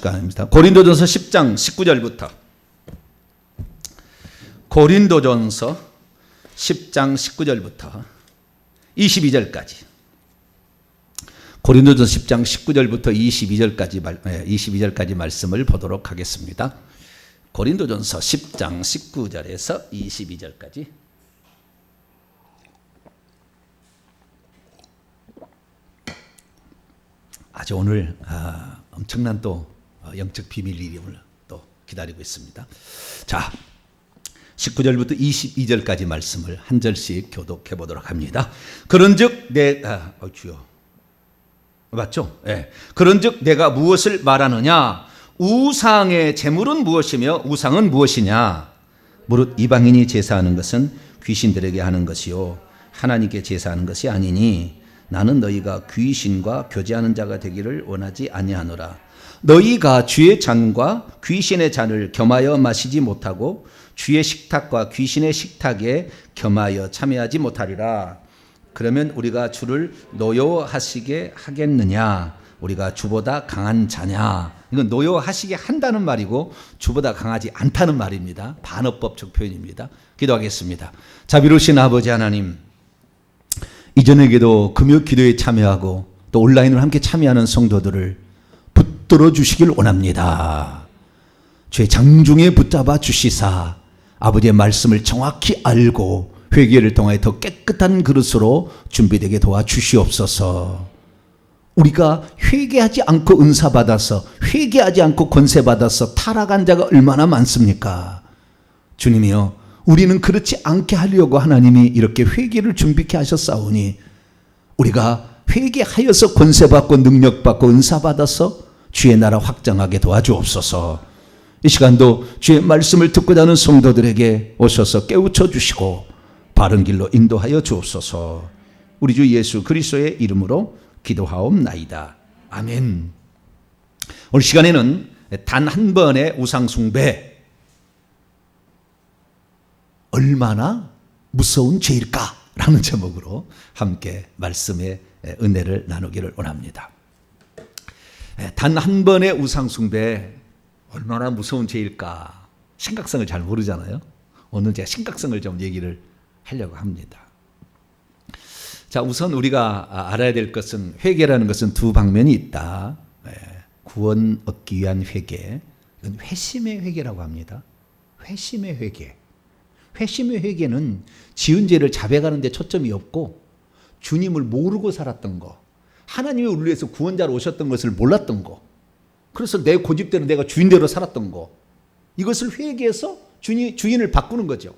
시간입니다. 고린도전서 10장 19절부터 고린도전서 10장 19절부터 22절까지 고린도전서 10장 19절부터 22절까지 말씀을 보도록 하겠습니다. 고린도전서 10장 19절에서 22절까지 아주 오늘 엄청난 또 영적 비밀 이름을 또 기다리고 있습니다. 자, 19절부터 22절까지 말씀을 한 절씩 교독해 보도록 합니다. 그런즉 주여 맞죠? 예. 그런즉 내가 무엇을 말하느냐? 우상의 제물은 무엇이며 우상은 무엇이냐? 무릇 이방인이 제사하는 것은 귀신들에게 하는 것이요 하나님께 제사하는 것이 아니니 나는 너희가 귀신과 교제하는 자가 되기를 원하지 아니하노라. 너희가 주의 잔과 귀신의 잔을 겸하여 마시지 못하고 주의 식탁과 귀신의 식탁에 겸하여 참여하지 못하리라. 그러면 우리가 주를 노여하시게 하겠느냐? 우리가 주보다 강한 자냐? 이건 노여하시게 한다는 말이고 주보다 강하지 않다는 말입니다. 반어법적 표현입니다. 기도하겠습니다. 자비로우신 아버지 하나님, 이전에게도 금요 기도에 참여하고 또 온라인으로 함께 참여하는 성도들을 붙들어 주시길 원합니다. 죄 장중에 붙잡아 주시사 아버지의 말씀을 정확히 알고 회개를 통하여 더 깨끗한 그릇으로 준비되게 도와주시옵소서. 우리가 회개하지 않고 은사 받아서 회개하지 않고 권세 받아서 타락한 자가 얼마나 많습니까? 주님이여, 우리는 그렇지 않게 하려고 하나님이 이렇게 회개를 준비케 하셨사오니 우리가 회개하여서 권세받고 능력받고 은사받아서 주의 나라 확장하게 도와주옵소서. 이 시간도 주의 말씀을 듣고자 하는 성도들에게 오셔서 깨우쳐 주시고 바른 길로 인도하여 주옵소서. 우리 주 예수 그리스도의 이름으로 기도하옵나이다. 아멘. 오늘 시간에는 단 한 번의 우상 숭배, 얼마나 무서운 죄일까? 라는 제목으로 함께 말씀의 은혜를 나누기를 원합니다. 단 한 번의 우상 숭배, 얼마나 무서운 죄일까? 심각성을 잘 모르잖아요. 오늘 제가 심각성을 좀 얘기를 하려고 합니다. 자, 우선 우리가 알아야 될 것은 회개라는 것은 두 방면이 있다. 구원 얻기 위한 회개, 이건 회심의 회개라고 합니다. 회심의 회개. 회심의 회개는 지은 죄를 자백하는 데 초점이 없고 주님을 모르고 살았던 거, 하나님이 우리를 위해서 구원자로 오셨던 것을 몰랐던 거, 그래서 내 고집대로 내가 주인대로 살았던 거, 이것을 회개해서 주인을 바꾸는 거죠.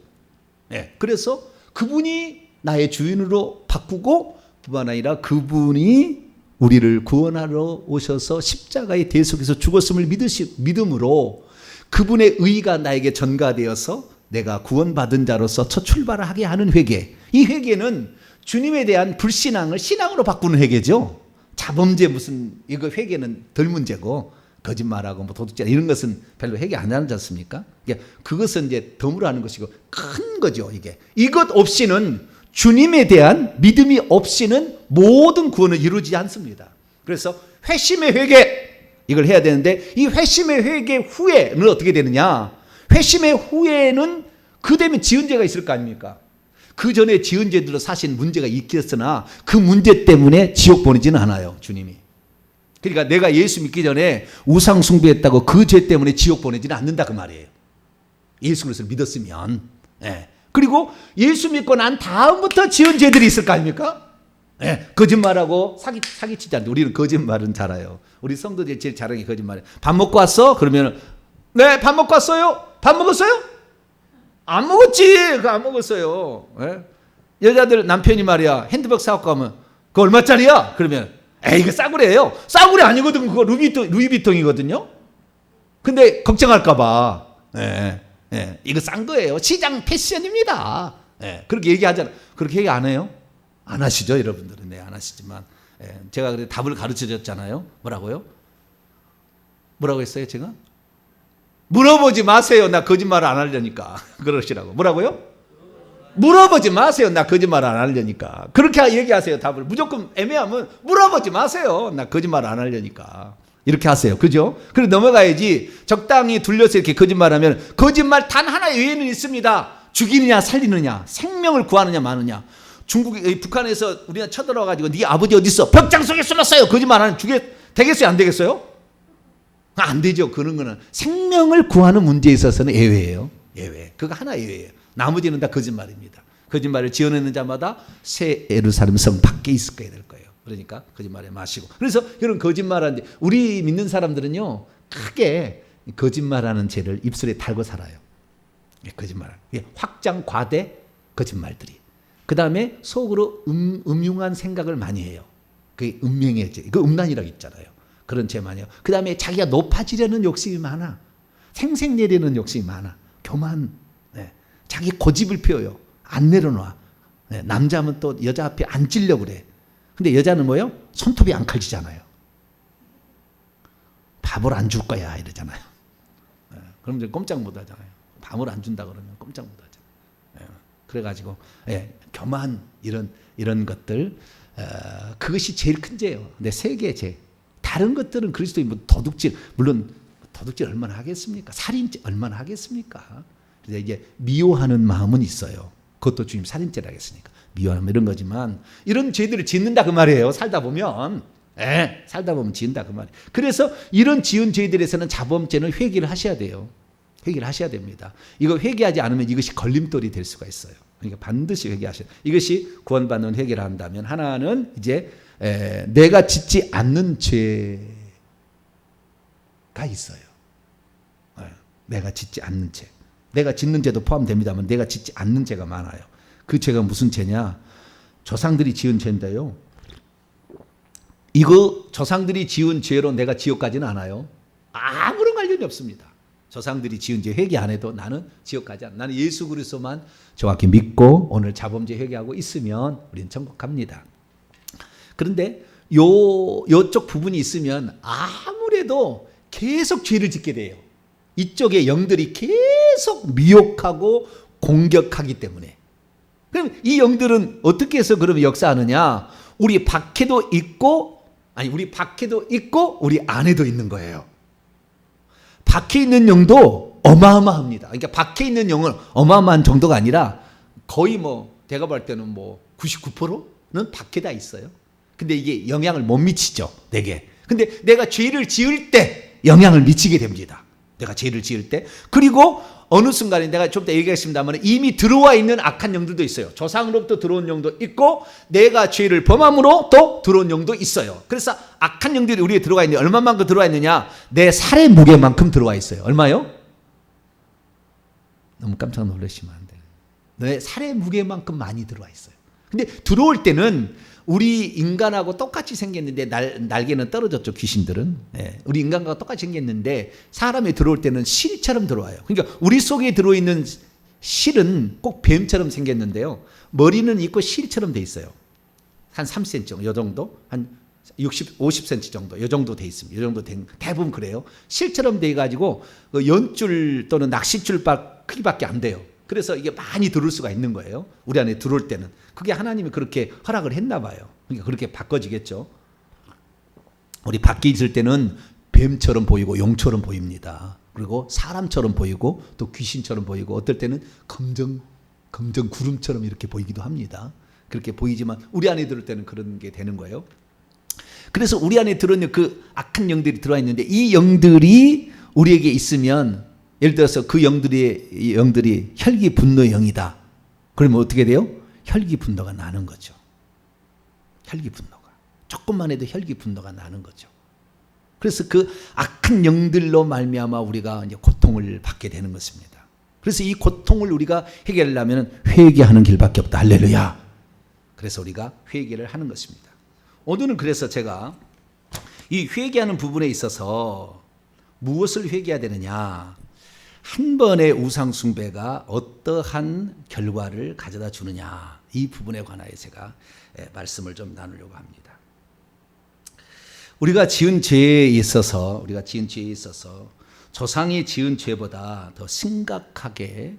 그래서 그분이 나의 주인으로 바꾸고 뿐만 아니라 그분이 우리를 구원하러 오셔서 십자가의 대속에서 죽었음을 믿음으로 그분의 의가 나에게 전가되어서 내가 구원받은 자로서 첫 출발을 하게 하는 회개. 이 회개는 주님에 대한 불신앙을 신앙으로 바꾸는 회개죠. 자범죄 이거 회개는 덜 문제고 거짓말하고 도둑질 이런 것은 별로 회개 안 하지 않습니까? 그것은 이제 덤으로 하는 것이고 큰 거죠. 이것 없이는 주님에 대한 믿음이 없이는 모든 구원은 이루어지지 않습니다. 그래서 회심의 회개, 이걸 해야 되는데 이 회심의 회개 후에는 어떻게 되느냐? 회심의 후에는 그 되면 지은 죄가 있을 거 아닙니까? 그 전에 지은 죄들로 사실 문제가 있겠으나 그 문제 때문에 지옥 보내지는 않아요, 주님이. 그러니까 내가 예수 믿기 전에 우상 숭배했다고 그 죄 때문에 지옥 보내지는 않는다 그 말이에요. 예수 그리스도를 믿었으면. 그리고 예수 믿고 난 다음부터 지은 죄들이 있을 거 아닙니까? 거짓말하고 사기치지 않는데 우리는 거짓말은 잘해요. 우리 성도들이 제일 잘하는 게 거짓말이에요. 밥 먹고 왔어? 그러면 네, 밥 먹고 왔어요? 밥 먹었어요? 안 먹었지. 그거 안 먹었어요. 여자들 남편이 말이야 핸드백 사갖고 가면 그거 얼마짜리야? 그러면 이거 싸구려예요. 싸구려 아니거든. 그거 루이비통이거든요. 근데 걱정할까 봐. 이거 싼 거예요. 시장 패션입니다. 그렇게 얘기하잖아. 그렇게 얘기 안 해요? 안 하시죠, 여러분들은. 네, 안 하시지만 제가 그래 답을 가르쳐 줬잖아요. 뭐라고요? 뭐라고 했어요, 제가? 물어보지 마세요. 나 거짓말 안 하려니까. 그러시라고. 뭐라고요? 물어보지 마세요. 나 거짓말 안 하려니까. 그렇게 얘기하세요. 답을. 무조건 애매하면 물어보지 마세요. 나 거짓말 안 하려니까. 이렇게 하세요. 그죠? 그리고 넘어가야지. 적당히 둘러서 이렇게 거짓말하면 거짓말 단 하나 외에는 있습니다. 죽이느냐 살리느냐, 생명을 구하느냐 마느냐. 북한에서 우리가 쳐들어가지고 네 아버지 어디 있어? 벽장 속에 숨었어요. 거짓말하는 되겠어요? 안 되겠어요? 안 되죠. 그런 거는 생명을 구하는 문제에 있어서는 예외예요. 예외. 그거 하나 예외예요. 나머지는 다 거짓말입니다. 거짓말을 지어내는 자마다 새 예루살렘 성 밖에 있을 거야 될 거예요. 그러니까 거짓말에 마시고. 그래서 이런 거짓말하는데 우리 믿는 사람들은요 크게 거짓말하는 죄를 입술에 달고 살아요. 거짓말. 확장 과대 거짓말들이. 그 다음에 속으로 음흉한 생각을 많이 해요. 그게 음명의 죄. 그 음란이라고 있잖아요. 그런 죄 많이 해요. 그 다음에 자기가 높아지려는 욕심이 많아. 생색내려는 욕심이 많아. 교만. 네. 자기 고집을 피워요. 안 내려놔. 네. 남자면 또 여자 앞에 앉으려고 그래. 근데 여자는 뭐예요? 손톱이 안 칼지잖아요. 밥을 안 줄 거야 이러잖아요. 네. 그럼 이제 꼼짝 못 하잖아요. 밥을 안 준다 그러면 꼼짝 못 하잖아요. 네. 그래가지고 교만 이런 것들 그것이 제일 큰 죄예요. 근데 세계의 죄. 다른 것들은 그리스도인 뭐 도둑질 물론 도둑질 얼마나 하겠습니까? 살인죄 얼마나 하겠습니까? 그래서 이제 미워하는 마음은 있어요. 그것도 주님 살인죄라 하겠으니까 미워하는 이런 거지만 이런 죄들을 짓는다 그 말이에요. 살다 보면 살다 보면 지은다 그 말이에요. 그래서 이런 지은 죄들에서는 자범죄는 회개를 하셔야 돼요. 회개를 하셔야 됩니다. 이거 회개하지 않으면 이것이 걸림돌이 될 수가 있어요. 그러니까 반드시 회개하셔야 돼요. 이것이 구원받는 회개를 한다면 하나는 이제 내가 짓지 않는 죄가 있어요. 내가 짓지 않는 죄. 내가 짓는 죄도 포함됩니다만 내가 짓지 않는 죄가 많아요. 그 죄가 무슨 죄냐? 조상들이 지은 죄인데요. 이거 조상들이 지은 죄로 내가 지옥 가지는 않아요. 아무런 관련이 없습니다. 조상들이 지은 죄 회개 안 해도 나는 지옥 가지 않아. 나는 예수 그리스도만 정확히 믿고 오늘 자범죄 회개하고 있으면 우리는 천국 갑니다. 그런데 요쪽 부분이 있으면 아무래도 계속 죄를 짓게 돼요. 이쪽의 영들이 계속 미혹하고 공격하기 때문에. 그럼 이 영들은 어떻게 해서 그러면 역사하느냐? 우리 밖에도 있고 우리 안에도 있는 거예요. 밖에 있는 영도 어마어마합니다. 그러니까 밖에 있는 영은 어마어마한 정도가 아니라 거의 제가 볼 때는 99%는 밖에 다 있어요. 근데 이게 영향을 못 미치죠, 내게. 근데 내가 죄를 지을 때 영향을 미치게 됩니다. 내가 죄를 지을 때. 그리고 어느 순간에 내가 좀 더 얘기하겠습니다만 이미 들어와 있는 악한 영들도 있어요. 조상으로부터 들어온 영도 있고 내가 죄를 범함으로 또 들어온 영도 있어요. 그래서 악한 영들이 우리에 들어가 있는데 얼마만큼 들어와 있느냐? 내 살의 무게만큼 들어와 있어요. 얼마요? 너무 깜짝 놀라시면 안 돼요. 내 살의 무게만큼 많이 들어와 있어요. 근데 들어올 때는 우리 인간하고 똑같이 생겼는데 날개는 떨어졌죠. 귀신들은. 우리 인간과 똑같이 생겼는데 사람이 들어올 때는 실처럼 들어와요. 그러니까 우리 속에 들어있는 실은 꼭 뱀처럼 생겼는데요. 머리는 있고 실처럼 돼 있어요. 한 3cm 이 정도, 한 50cm 정도 이 정도 돼 있습니다. 이 정도 대부분 그래요. 실처럼 돼 가지고 연줄 또는 낚싯줄 크기밖에 안 돼요. 그래서 이게 많이 들어올 수가 있는 거예요. 우리 안에 들어올 때는. 그게 하나님이 그렇게 허락을 했나 봐요. 그러니까 그렇게 바꿔지겠죠. 우리 밖에 있을 때는 뱀처럼 보이고 용처럼 보입니다. 그리고 사람처럼 보이고 또 귀신처럼 보이고 어떨 때는 검정 구름처럼 이렇게 보이기도 합니다. 그렇게 보이지만 우리 안에 들어올 때는 그런 게 되는 거예요. 그래서 우리 안에 들어있는 그 악한 영들이 들어와 있는데 이 영들이 우리에게 있으면 예를 들어서 그 영들이 혈기 분노의 영이다. 그러면 어떻게 돼요? 혈기 분노가 나는 거죠. 혈기 분노가. 조금만 해도 혈기 분노가 나는 거죠. 그래서 그 악한 영들로 말미암아 우리가 이제 고통을 받게 되는 것입니다. 그래서 이 고통을 우리가 해결하려면 회개하는 길밖에 없다. 할렐루야. 그래서 우리가 회개를 하는 것입니다. 오늘은 그래서 제가 이 회개하는 부분에 있어서 무엇을 회개해야 되느냐? 한 번의 우상 숭배가 어떠한 결과를 가져다 주느냐 이 부분에 관하여 제가 말씀을 좀 나누려고 합니다. 우리가 지은 죄에 있어서 조상이 지은 죄보다 더 심각하게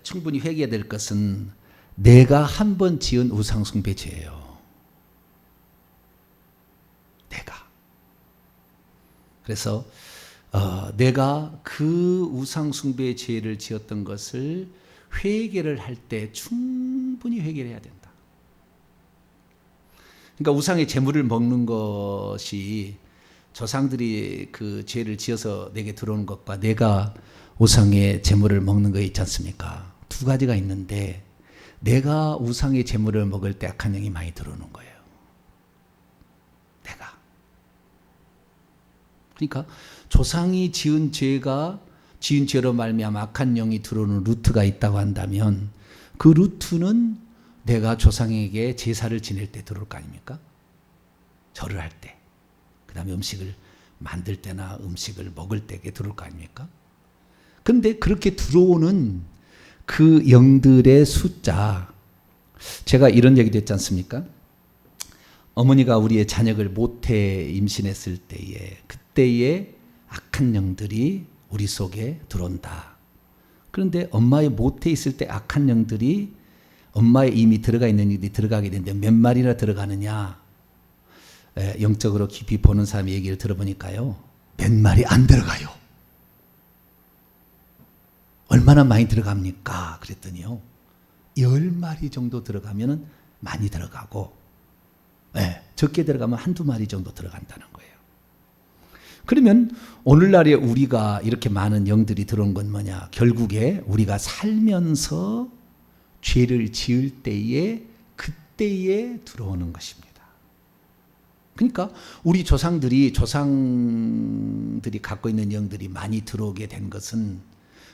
충분히 회개해야 될 것은 내가 한 번 지은 우상 숭배 죄예요. 그래서 내가 그 우상 숭배의 죄를 지었던 것을 회개를 할 때 충분히 회개를 해야 된다. 그러니까 우상의 제물을 먹는 것이 조상들이 그 죄를 지어서 내게 들어오는 것과 내가 우상의 제물을 먹는 거 있지 않습니까? 두 가지가 있는데 내가 우상의 제물을 먹을 때 악한 영이 많이 들어오는 거예요. 내가. 그러니까 조상이 지은 죄로 말미암아 악한 영이 들어오는 루트가 있다고 한다면 그 루트는 내가 조상에게 제사를 지낼 때 들어올 거 아닙니까? 절을 할 때. 그 다음에 음식을 만들 때나 음식을 먹을 때에 들어올 거 아닙니까? 근데 그렇게 들어오는 그 영들의 숫자, 제가 이런 얘기도 했지 않습니까? 어머니가 우리의 자녀를 모태 임신했을 때에 그때의 악한 영들이 우리 속에 들어온다. 그런데 엄마의 모태에 있을 때 악한 영들이 엄마에 이미 들어가 있는 일이 들어가게 되는데 몇 마리나 들어가느냐? 영적으로 깊이 보는 사람 얘기를 들어보니까요. 몇 마리 안 들어가요. 얼마나 많이 들어갑니까? 그랬더니요. 10마리 정도 들어가면 많이 들어가고 적게 들어가면 한두 마리 정도 들어간다는 거예요. 그러면 오늘날에 우리가 이렇게 많은 영들이 들어온 건 뭐냐? 결국에 우리가 살면서 죄를 지을 때에 그때에 들어오는 것입니다. 그러니까 우리 조상들이 갖고 있는 영들이 많이 들어오게 된 것은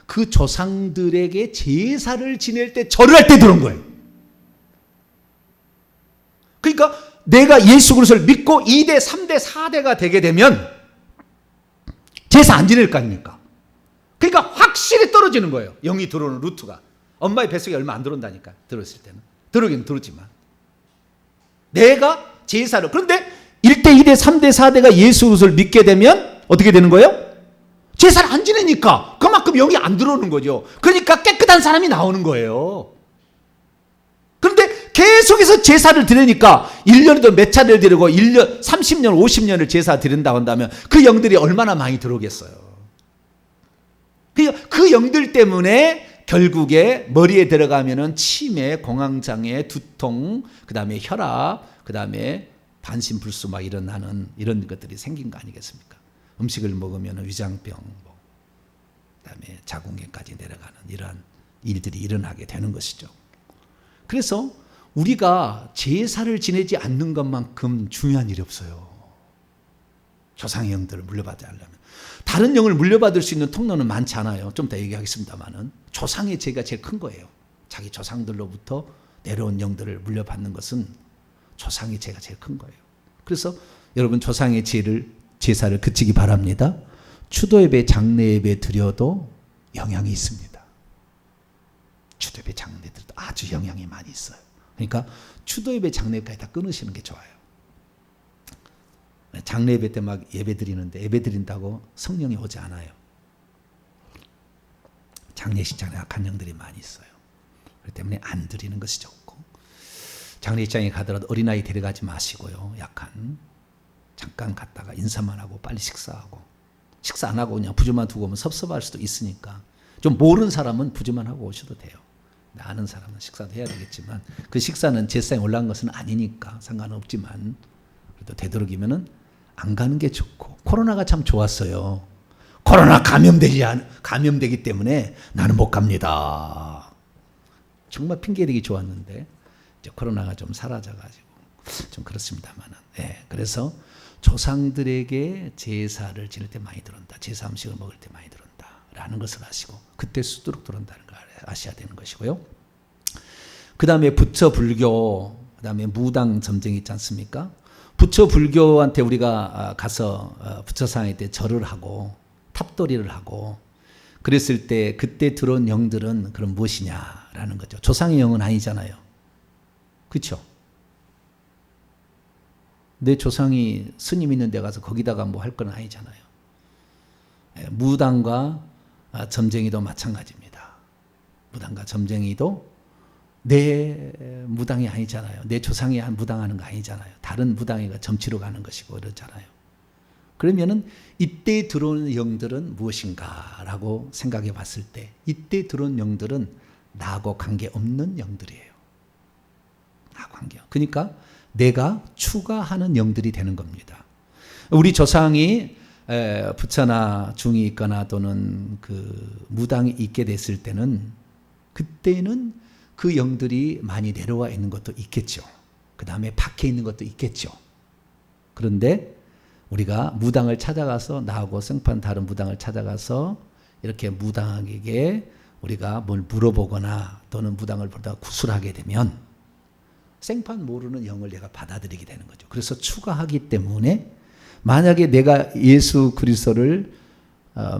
그 조상들에게 제사를 지낼 때 절을 할 때 들어온 거예요. 그러니까 내가 예수 그리스도를 믿고 2대, 3대, 4대가 되게 되면 제사 안 지낼 거 아닙니까? 그러니까 확실히 떨어지는 거예요. 영이 들어오는 루트가. 엄마의 뱃속에 얼마 안 들어온다니까. 들어있을 때는. 들어오긴 들었지만. 내가 제사를. 그런데 1대, 2대, 3대, 4대가 예수 그리스도를 믿게 되면 어떻게 되는 거예요? 제사를 안 지내니까 그만큼 영이 안 들어오는 거죠. 그러니까 깨끗한 사람이 나오는 거예요. 그런데 계속해서 제사를 드리니까 1년에도 몇 차례를 드리고 1년, 30년, 50년을 제사 드린다고 한다면 그 영들이 얼마나 많이 들어오겠어요. 그 영들 때문에 결국에 머리에 들어가면은 치매, 공황장애, 두통, 그 다음에 혈압, 그 다음에 반신불수 막 일어나는 이런 것들이 생긴 거 아니겠습니까? 음식을 먹으면 위장병, 그다음에 자궁계까지 내려가는 이러한 일들이 일어나게 되는 것이죠. 그래서 우리가 제사를 지내지 않는 것만큼 중요한 일이 없어요. 조상의 영들을 물려받지 않으려면. 다른 영을 물려받을 수 있는 통로는 많지 않아요. 좀 더 얘기하겠습니다만은 조상의 죄가 제일 큰 거예요. 자기 조상들로부터 내려온 영들을 물려받는 것은 조상의 죄가 제일 큰 거예요. 그래서 여러분 조상의 제사를 그치기 바랍니다. 추도예배, 장례예배 드려도 영향이 있습니다. 추도예배, 장례 드려도 아주 영향이 많이 있어요. 그러니까 추도예배, 장례까지 다 끊으시는 게 좋아요. 장례예배 때 막 예배 드리는데 예배 드린다고 성령이 오지 않아요. 장례식장에 악한 영들이 많이 있어요. 그렇기 때문에 안 드리는 것이 좋고, 장례식장에 가더라도 어린아이 데려가지 마시고요. 약간 잠깐 갔다가 인사만 하고 빨리 식사하고, 식사 안 하고 그냥 부주만 두고 오면 섭섭할 수도 있으니까 좀 모르는 사람은 부주만 하고 오셔도 돼요. 아는 사람은 식사도 해야 되겠지만 그 식사는 제사에 올라간 것은 아니니까 상관없지만 그래도 되도록이면은 안 가는 게 좋고. 코로나가 참 좋았어요. 코로나 감염되기 때문에 나는 못 갑니다. 정말 핑계대기 좋았는데 이제 코로나가 좀 사라져가지고 좀 그렇습니다만은. 그래서 조상들에게 제사를 지낼 때 많이 들어온다. 제사 음식을 먹을 때 많이 들어온다라는 것을 아시고 그때 수두룩 들어온다는 걸 아셔야 되는 것이고요. 그 다음에 부처 불교, 그 다음에 무당 점쟁이 있지 않습니까? 부처 불교한테 우리가 가서 부처상에 때 절을 하고 탑도리를 하고 그랬을 때 그때 들어온 영들은 그럼 무엇이냐라는 거죠. 조상의 영은 아니잖아요. 그렇죠? 내 조상이 스님 있는 데 가서 거기다가 뭐 할 건 아니잖아요. 무당과 점쟁이도 마찬가지입니다. 무당과 점쟁이도 내 무당이 아니잖아요. 내 조상이 한 무당하는 거 아니잖아요. 다른 무당이가 점치러 가는 것이고 그러잖아요. 그러면은 이때 들어오는 영들은 무엇인가라고 생각해 봤을 때 이때 들어온 영들은 나하고 관계없는 영들이에요. 나하고 관계. 그러니까 내가 추가하는 영들이 되는 겁니다. 우리 조상이 부처나 중이 있거나 또는 그 무당이 있게 됐을 때는 그때는 그 영들이 많이 내려와 있는 것도 있겠죠. 그 다음에 밖에 있는 것도 있겠죠. 그런데 우리가 무당을 찾아가서 나하고 생판 다른 무당을 찾아가서 이렇게 무당에게 우리가 뭘 물어보거나 또는 무당을 보다 구술하게 되면 생판 모르는 영을 내가 받아들이게 되는 거죠. 그래서 추가하기 때문에 만약에 내가 예수 그리스도를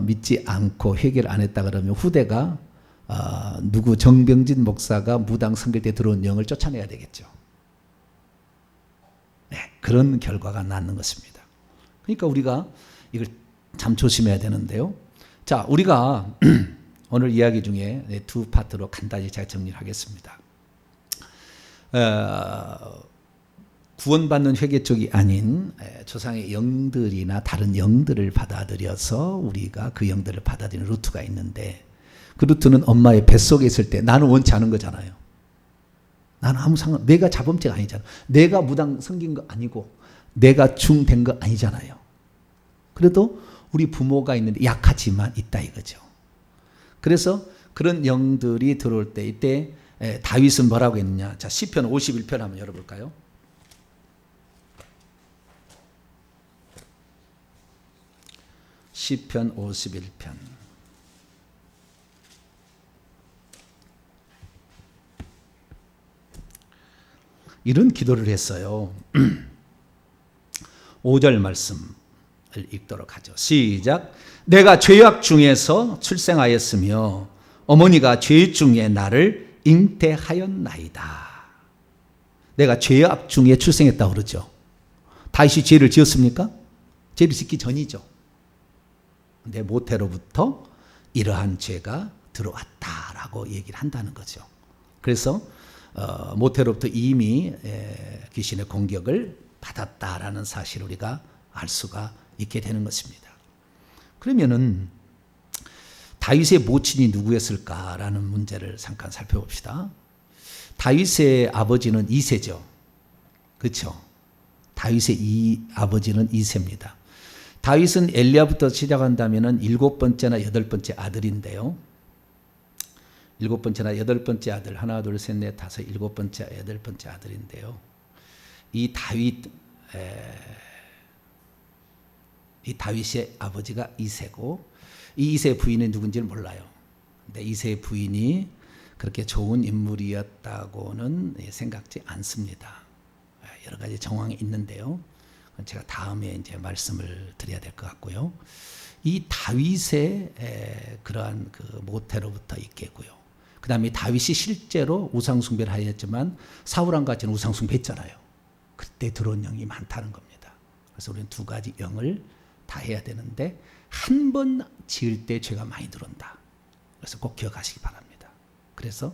믿지 않고 회개를 안 했다 그러면 후대가 누구 정병진 목사가 무당 섬길 때 들어온 영을 쫓아내야 되겠죠. 네, 그런 결과가 낳는 것입니다. 그러니까 우리가 이걸 참 조심해야 되는데요. 자, 우리가 오늘 이야기 중에 두 파트로 간단히 제가 정리를 하겠습니다. 구원받는 회개 쪽이 아닌 조상의 영들이나 다른 영들을 받아들여서 우리가 그 영들을 받아들이는 루트가 있는데 그 루트는 엄마의 뱃속에 있을 때 나는 원치 않은 거잖아요. 나는 아무 상관, 내가 자범죄가 아니잖아. 내가 무당 섬긴 거 아니고 내가 중된 거 아니잖아요. 그래도 우리 부모가 있는데 약하지만 있다 이거죠. 그래서 그런 영들이 들어올 때 이때 다윗은 뭐라고 했느냐. 자, 시편 51편 한번 열어볼까요? 시편 51편. 이런 기도를 했어요. 5절 말씀을 읽도록 하죠. 시작. 내가 죄악 중에서 출생하였으며 어머니가 죄 중에 나를 잉태하였나이다. 내가 죄악 중에 출생했다고 그러죠. 다윗이 죄를 지었습니까? 죄를 짓기 전이죠. 내 모태로부터 이러한 죄가 들어왔다라고 얘기를 한다는 거죠. 그래서 모태로부터 이미 귀신의 공격을 받았다라는 사실을 우리가 알 수가 있게 되는 것입니다. 그러면은 다윗의 모친이 누구였을까라는 문제를 잠깐 살펴봅시다. 다윗의 아버지는 이새죠. 그렇죠? 다윗의 아버지는 이새입니다. 다윗은 엘리야부터 시작한다면 7번째나 8번째 아들인데요. 7번째나 8번째 아들, 하나, 둘, 셋, 넷, 다섯, 7번째, 8번째 아들인데요. 이 다윗의 아버지가 이새고, 이 이새의 부인이 누군지는 몰라요. 근데 이새의 부인이 그렇게 좋은 인물이었다고는 생각지 않습니다. 여러 가지 정황이 있는데요. 제가 다음에 이제 말씀을 드려야 될 것 같고요. 이 다윗의 그러한 그 모태로부터 있겠고요. 그 다음에 다윗이 실제로 우상숭배를 하였지만 사울왕과 같이는 우상숭배했잖아요. 그때 들어온 영이 많다는 겁니다. 그래서 우리는 두 가지 영을 다 해야 되는데 한 번 지을 때 죄가 많이 들어온다. 그래서 꼭 기억하시기 바랍니다. 그래서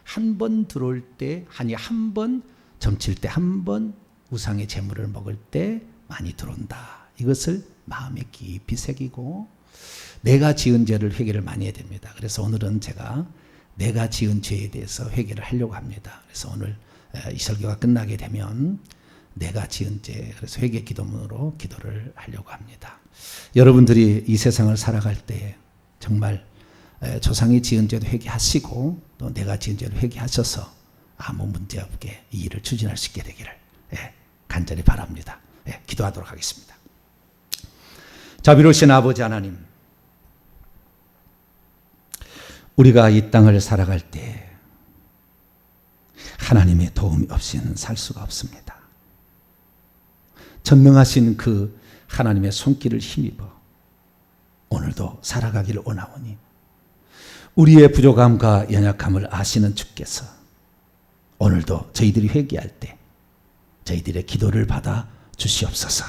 한 번 들어올 때, 아니 한 번 점칠 때, 한 번 우상의 제물을 먹을 때 많이 들어온다. 이것을 마음에 깊이 새기고 내가 지은 죄를 회개를 많이 해야 됩니다. 그래서 오늘은 제가 내가 지은 죄에 대해서 회개를 하려고 합니다. 그래서 오늘 이 설교가 끝나게 되면 내가 지은 죄, 그래서 회개 기도문으로 기도를 하려고 합니다. 여러분들이 이 세상을 살아갈 때 정말 조상이 지은 죄도 회개하시고 또 내가 지은 죄를 회개하셔서 아무 문제 없게 이 일을 추진할 수 있게 되기를 간절히 바랍니다. 기도하도록 하겠습니다. 자비로우신 아버지 하나님, 우리가 이 땅을 살아갈 때 하나님의 도움이 없이는 살 수가 없습니다. 전능하신 그 하나님의 손길을 힘입어 오늘도 살아가기를 원하오니 우리의 부족함과 연약함을 아시는 주께서 오늘도 저희들이 회개할 때 저희들의 기도를 받아 주시옵소서.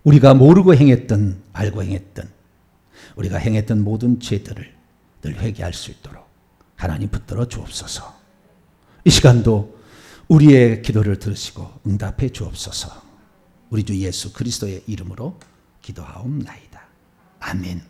우리가 모르고 행했던, 알고 행했던, 우리가 행했던 모든 죄들을 늘 회개할 수 있도록 하나님 붙들어 주옵소서. 이 시간도 우리의 기도를 들으시고 응답해 주옵소서. 우리 주 예수 그리스도의 이름으로 기도하옵나이다. 아멘.